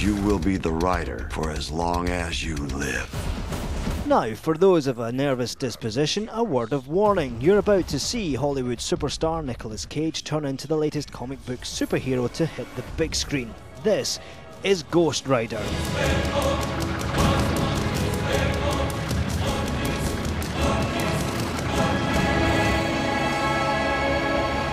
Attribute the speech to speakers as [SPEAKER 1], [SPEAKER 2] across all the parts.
[SPEAKER 1] you will be the writer for as long as you live.
[SPEAKER 2] Now, for those of a nervous disposition, a word of warning. You're about to see Hollywood superstar Nicolas Cage turn into the latest comic book superhero to hit the big screen. This is Ghost Rider.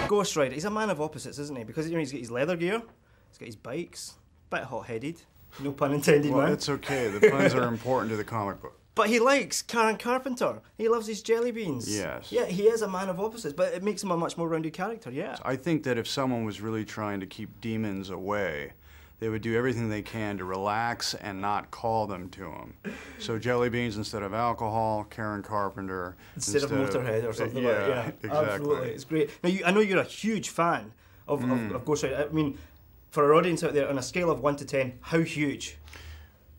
[SPEAKER 2] Ghost Rider, he's a man of opposites, isn't he? Because he's got his leather gear, he's got his bikes, a bit hot-headed, no pun intended,
[SPEAKER 3] well,
[SPEAKER 2] man.
[SPEAKER 3] It's okay, the puns are important to the comic book.
[SPEAKER 2] But he likes Karen Carpenter. He loves his jelly beans.
[SPEAKER 3] Yes.
[SPEAKER 2] Yeah, he is a man of opposites, but it makes him a much more rounded character, yeah.
[SPEAKER 3] I think that if someone was really trying to keep demons away, they would do everything they can to relax and not call them to them. So jelly beans instead of alcohol, Karen Carpenter
[SPEAKER 2] instead of Motorhead or something like that. Yeah,
[SPEAKER 3] exactly.
[SPEAKER 2] Absolutely. It's great. Now, I know you're a huge fan of Ghost Rider. I mean, for our audience out there, on a scale of 1 to 10, how huge?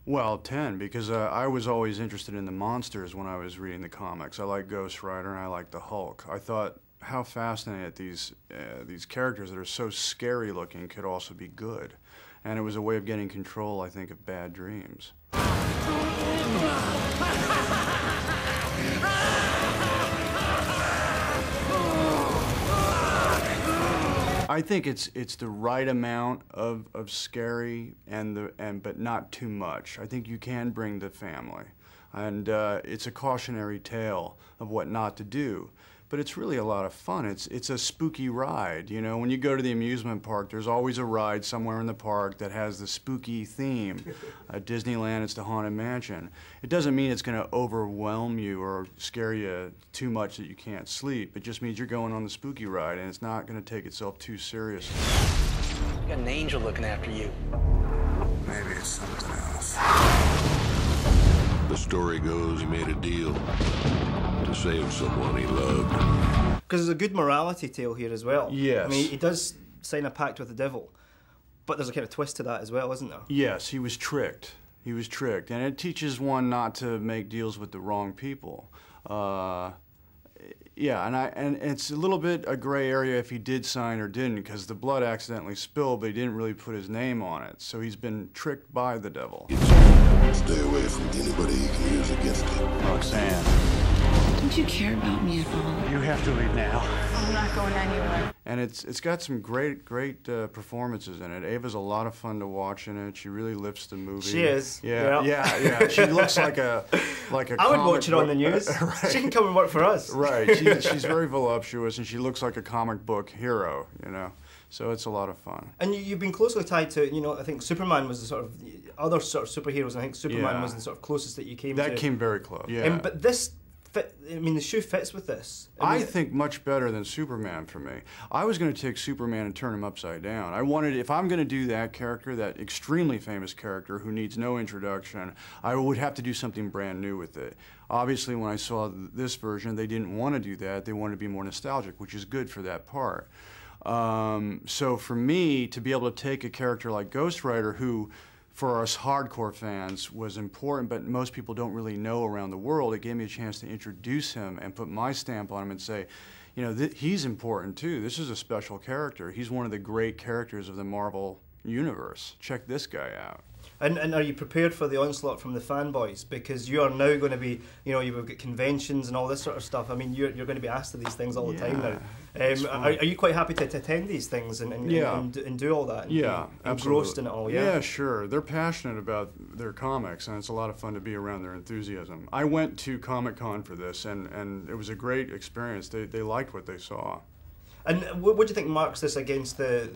[SPEAKER 3] Well, 10, because I was always interested in the monsters when I was reading the comics. I like Ghost Rider and I like the Hulk. I thought how fascinating that these characters that are so scary looking could also be good. And it was a way of getting control, I think, of bad dreams. I think it's the right amount of scary but not too much. I think you can bring the family, and it's a cautionary tale of what not to do. But it's really a lot of fun. It's a spooky ride. You know, when you go to the amusement park, there's always a ride somewhere in the park that has the spooky theme. At Disneyland, it's the Haunted Mansion. It doesn't mean it's going to overwhelm you or scare you too much that you can't sleep. It just means you're going on the spooky ride, and it's not going to take itself too seriously.
[SPEAKER 4] You got an angel looking after you.
[SPEAKER 5] Maybe it's something else. The story goes he made a deal to save someone he loved.
[SPEAKER 2] Because there's a good morality tale here as well.
[SPEAKER 3] Yes.
[SPEAKER 2] I mean, he does sign a pact with the devil, but there's a kind of twist to that as well, isn't there?
[SPEAKER 3] Yes, he was tricked. He was tricked, and it teaches one not to make deals with the wrong people. Yeah, and it's a little bit a gray area if he did sign or didn't, because the blood accidentally spilled, but he didn't really put his name on it. So he's been tricked by the devil.
[SPEAKER 5] Stay away from anybody he can use against him.
[SPEAKER 3] Roxanne.
[SPEAKER 6] Don't you care about me at all?
[SPEAKER 4] You have to leave now.
[SPEAKER 6] I'm not going anywhere.
[SPEAKER 3] And it's got some great performances in it. Ava's a lot of fun to watch in it. She really lifts the movie.
[SPEAKER 2] She is.
[SPEAKER 3] Yeah. She looks like a
[SPEAKER 2] I would watch it on the news.
[SPEAKER 3] Right.
[SPEAKER 2] She can come and work for us.
[SPEAKER 3] Right. She's very voluptuous, and she looks like a comic book hero, you know. So it's a lot of fun. And
[SPEAKER 2] you've been closely tied to, you know, I think Superman was the sort of other sort of superheroes, and I think Superman was the sort of closest that you came to.
[SPEAKER 3] That came very close. Yeah.
[SPEAKER 2] But this the shoe fits with this.
[SPEAKER 3] I think much better than Superman for me. I was going to take Superman and turn him upside down. I wanted, if I'm going to do that character, that extremely famous character who needs no introduction, I would have to do something brand new with it. Obviously, when I saw this version, they didn't want to do that. They wanted to be more nostalgic, which is good for that part. So for me, to be able to take a character like Ghost Rider, who for us hardcore fans was important, but most people don't really know around the world, it gave me a chance to introduce him and put my stamp on him and say, you know, he's important too. This is a special character. He's one of the great characters of the Marvel universe. Check this guy out.
[SPEAKER 2] And are you prepared for the onslaught from the fanboys? Because you are now going to be, you know, you've got conventions and all this sort of stuff. I mean, you're going to be asked to these things all the time now. Are you quite happy to attend these things and do all that? And
[SPEAKER 3] be
[SPEAKER 2] engrossed in it all, yeah?
[SPEAKER 3] Yeah, sure. They're passionate about their comics, and it's a lot of fun to be around their enthusiasm. I went to Comic-Con for this, and it was a great experience. They liked what they saw.
[SPEAKER 2] And what do you think marks this against the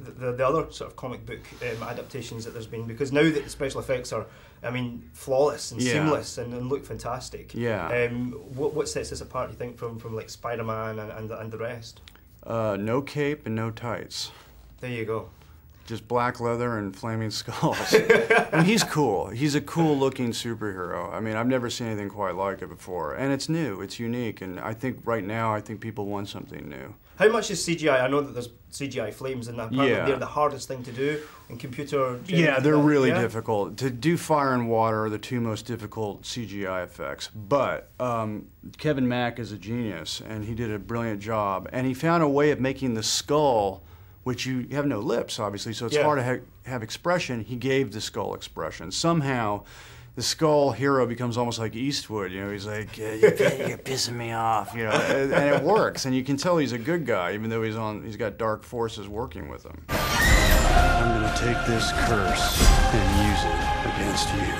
[SPEAKER 2] other sort of comic book adaptations that there's been? Because now that the special effects are, I mean, flawless and seamless and look fantastic.
[SPEAKER 3] Yeah.
[SPEAKER 2] What sets this apart, you think, from like Spider-Man and the rest?
[SPEAKER 3] No cape and no tights.
[SPEAKER 2] There you go.
[SPEAKER 3] Just black leather and flaming skulls. And he's cool. He's a cool-looking superhero. I mean, I've never seen anything quite like it before. And it's new, it's unique, and I think right now, I think people want something new.
[SPEAKER 2] How much is CGI? I know that there's CGI flames in that. They're the hardest thing to do in computer.
[SPEAKER 3] Yeah, they're really difficult. To do fire and water are the two most difficult CGI effects. But Kevin Mack is a genius, and he did a brilliant job. And he found a way of making the skull which you have no lips, obviously, so it's
[SPEAKER 2] Yeah.
[SPEAKER 3] hard to have expression. He gave the skull expression. Somehow, the skull hero becomes almost like Eastwood. You know, he's like, you're pissing me off. You know, and it works, and you can tell he's a good guy, even though he's got dark forces working with him.
[SPEAKER 1] I'm gonna take this curse and use it against you.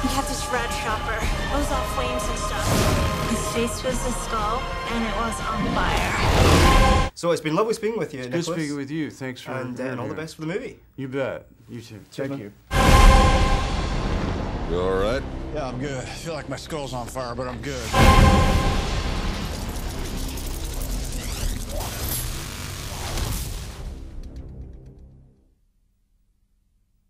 [SPEAKER 7] We have this red chopper. It was all flames and stuff. His face was the skull, and it was on fire.
[SPEAKER 2] So it's been lovely speaking with you, Nicholas.
[SPEAKER 3] Good speaking with you. Thanks for
[SPEAKER 2] and all the best for the movie.
[SPEAKER 3] You bet. You too.
[SPEAKER 2] Cheers,
[SPEAKER 3] Thank
[SPEAKER 2] man.
[SPEAKER 3] you.
[SPEAKER 5] You all right?
[SPEAKER 1] Yeah, I'm good. I feel like my skull's on fire, but I'm good.